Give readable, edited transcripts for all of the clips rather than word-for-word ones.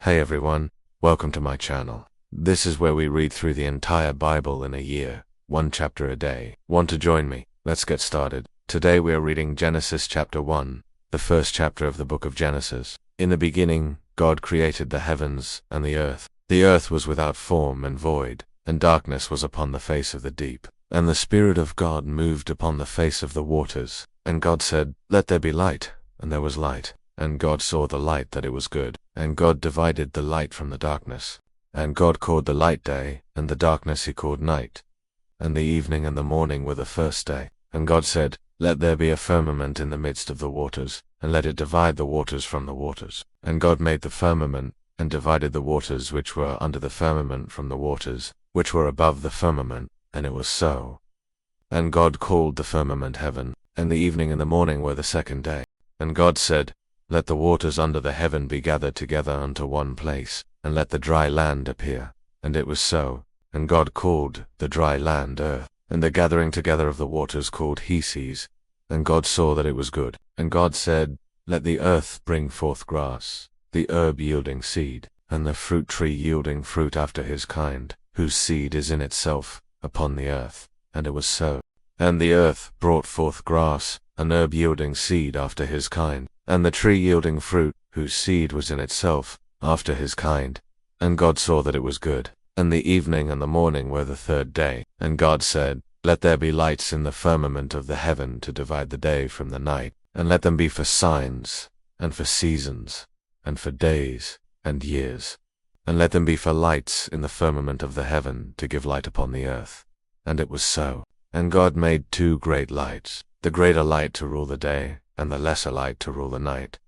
Hey everyone, welcome to my channel. This is where we read through the entire Bible in a year, one chapter a day. Want to join me? Let's get started. Today we are reading Genesis chapter 1, the first chapter of the book of Genesis. In the beginning, God created the heavens and the earth. The earth was without form and void, and darkness was upon the face of the deep. And the Spirit of God moved upon the face of the waters. And God said, "Let there be light," and there was light. And God saw the light that it was good. And God divided the light from the darkness. And God called the light day, and the darkness he called night. And the evening and the morning were the first day. And God said, "Let there be a firmament in the midst of the waters, and let it divide the waters from the waters." And God made the firmament, and divided the waters which were under the firmament from the waters which were above the firmament, and it was so. And God called the firmament heaven, and the evening and the morning were the second day. And God said, "Let the waters under the heaven be gathered together unto one place, and let the dry land appear." And it was so. And God called the dry land earth, and the gathering together of the waters called he seas. And God saw that it was good. And God said, "Let the earth bring forth grass, the herb yielding seed, and the fruit tree yielding fruit after his kind, whose seed is in itself upon the earth." And it was so. And the earth brought forth grass, an herb yielding seed after his kind, and the tree yielding fruit, whose seed was in itself after his kind. And God saw that it was good. And the evening and the morning were the third day. And God said, "Let there be lights in the firmament of the heaven to divide the day from the night, and let them be for signs, and for seasons, and for days, and years. And let them be for lights in the firmament of the heaven to give light upon the earth." And it was so. And God made two great lights, the greater light to rule the day, and the lesser light to rule the night.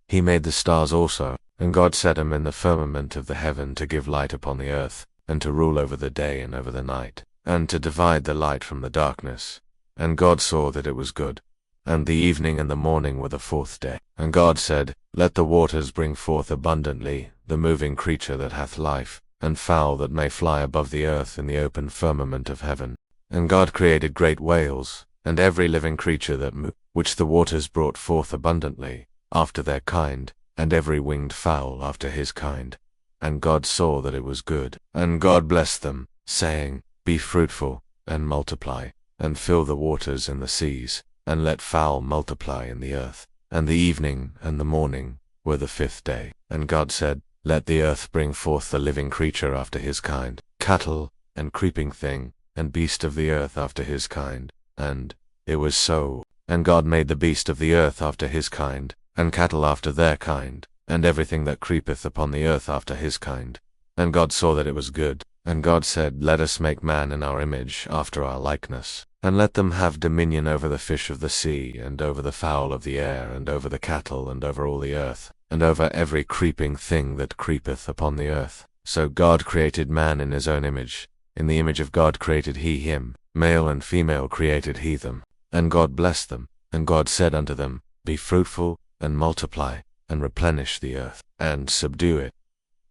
He made the stars also, and God set them in the firmament of the heaven to give light upon the earth, and to rule over the day and over the night, and to divide the light from the darkness. And God saw that it was good. And the evening and the morning were the fourth day. And God said, "Let the waters bring forth abundantly the moving creature that hath life, and fowl that may fly above the earth in the open firmament of heaven." And God created great whales, and every living creature that moved, which the waters brought forth abundantly, after their kind, and every winged fowl after his kind. And God saw that it was good. And God blessed them, saying, "Be fruitful, and multiply, and fill the waters in the seas, and let fowl multiply in the earth." And the evening and the morning were the fifth day. And God said, "Let the earth bring forth the living creature after his kind, cattle, and creeping thing, and beast of the earth after his kind." And it was so. And God made the beast of the earth after his kind, and cattle after their kind, and everything that creepeth upon the earth after his kind. And God saw that it was good. And God said, "Let us make man in our image, after our likeness, and let them have dominion over the fish of the sea, and over the fowl of the air, and over the cattle, and over all the earth, and over every creeping thing that creepeth upon the earth." So God created man in his own image. In the image of God created he him, male and female created he them. And God blessed them. And God said unto them, "Be fruitful, and multiply, and replenish the earth, and subdue it,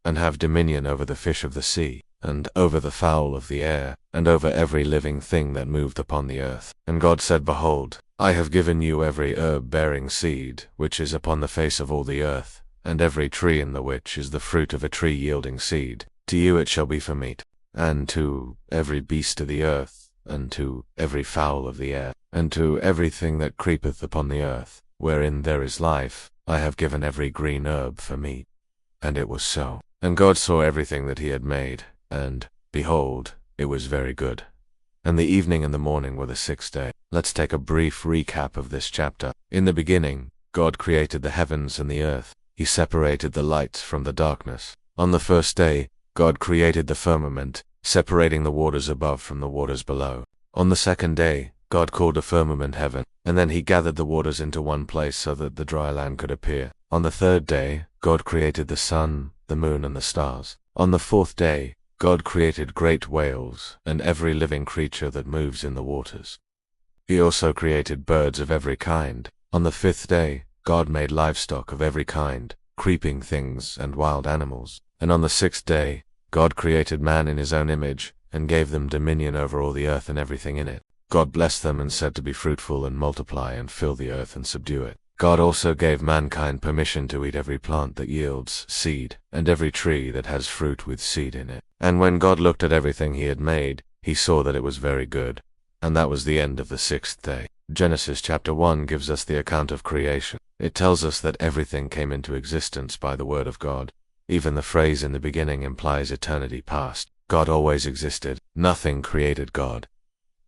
and have dominion over the fish of the sea, and over the fowl of the air, and over every living thing that moved upon the earth." And God said, "Behold, I have given you every herb bearing seed, which is upon the face of all the earth, and every tree in the which is the fruit of a tree yielding seed. To you it shall be for meat, and to every beast of the earth, and to every fowl of the air, and to everything that creepeth upon the earth, wherein there is life, I have given every green herb for meat." And it was so. And God saw everything that he had made, and, behold, it was very good. And the evening and the morning were the sixth day. Let's take a brief recap of this chapter. In the beginning, God created the heavens and the earth. He separated the light from the darkness. On the first day, God created the firmament, separating the waters above from the waters below. On the second day, God called the firmament heaven, and then he gathered the waters into one place so that the dry land could appear. On the third day, God created the sun, the moon, and the stars. On the fourth day, God created great whales, and every living creature that moves in the waters. He also created birds of every kind. On the fifth day, God made livestock of every kind, creeping things and wild animals. And on the sixth day, God created man in his own image, and gave them dominion over all the earth and everything in it. God blessed them and said to be fruitful and multiply and fill the earth and subdue it. God also gave mankind permission to eat every plant that yields seed, and every tree that has fruit with seed in it. And when God looked at everything he had made, he saw that it was very good. And that was the end of the sixth day. Genesis chapter 1 gives us the account of creation. It tells us that everything came into existence by the word of God. Even the phrase in the beginning implies eternity past. God always existed. Nothing created God.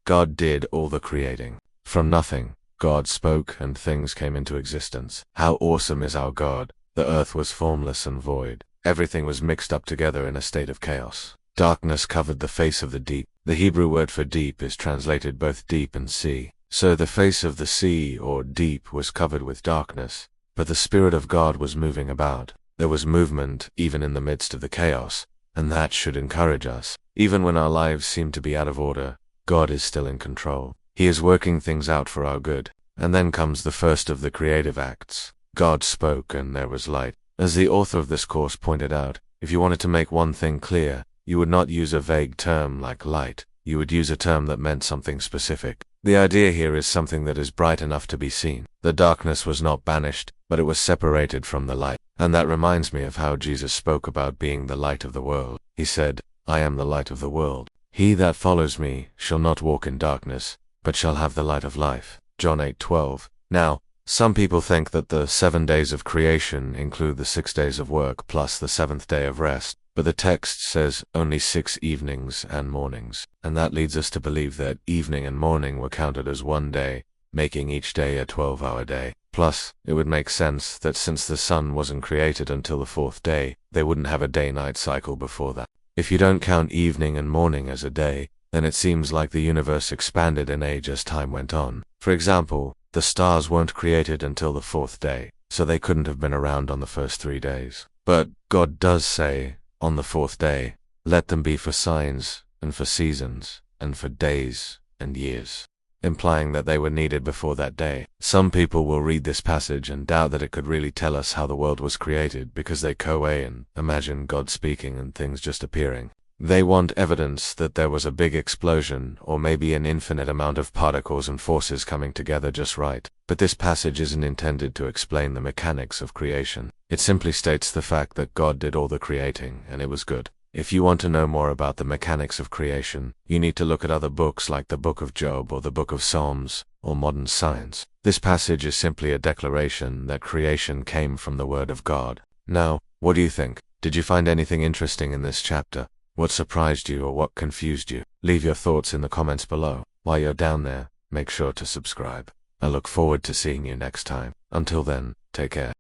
God did all the creating. From nothing, God spoke and things came into existence. How awesome is our God! The earth was formless and void. Everything was mixed up together in a state of chaos. Darkness covered the face of the deep. The Hebrew word for deep is translated both deep and sea. So the face of the sea, or deep, was covered with darkness. But the Spirit of God was moving about. There was movement even in the midst of the chaos, and that should encourage us. Even when our lives seem to be out of order, God is still in control. He is working things out for our good. And then comes the first of the creative acts. God spoke and there was light. As the author of this course pointed out, if you wanted to make one thing clear, you would not use a vague term like light. You would use a term that meant something specific. The idea here is something that is bright enough to be seen. The darkness was not banished, but it was separated from the light. And that reminds me of how Jesus spoke about being the light of the world. He said, "I am the light of the world. He that follows me shall not walk in darkness, but shall have the light of life." John 8:12. Now, some people think that the 7 days of creation include the 6 days of work plus the 7th day of rest, but the text says only 6 evenings and mornings, and that leads us to believe that evening and morning were counted as one day, making each day a 12-hour day. Plus, it would make sense that since the sun wasn't created until the 4th day, they wouldn't have a day-night cycle before that. If you don't count evening and morning as a day, then it seems like the universe expanded in age as time went on. For example, the stars weren't created until the 4th day, so they couldn't have been around on the first 3 days. But God does say, on the 4th day, "Let them be for signs, and for seasons, and for days and years," implying that they were needed before that day. Some people will read this passage and doubt that it could really tell us how the world was created because they and imagine God speaking and things just appearing. They want evidence that there was a big explosion, or maybe an infinite amount of particles and forces coming together just right. But this passage isn't intended to explain the mechanics of creation. It simply states the fact that God did all the creating, and it was good. If you want to know more about the mechanics of creation, you need to look at other books like the Book of Job or the Book of Psalms, or modern science. This passage is simply a declaration that creation came from the Word of God. Now, what do you think? Did you find anything interesting in this chapter? What surprised you or what confused you? Leave your thoughts in the comments below. While you're down there, make sure to subscribe. I look forward to seeing you next time. Until then, take care.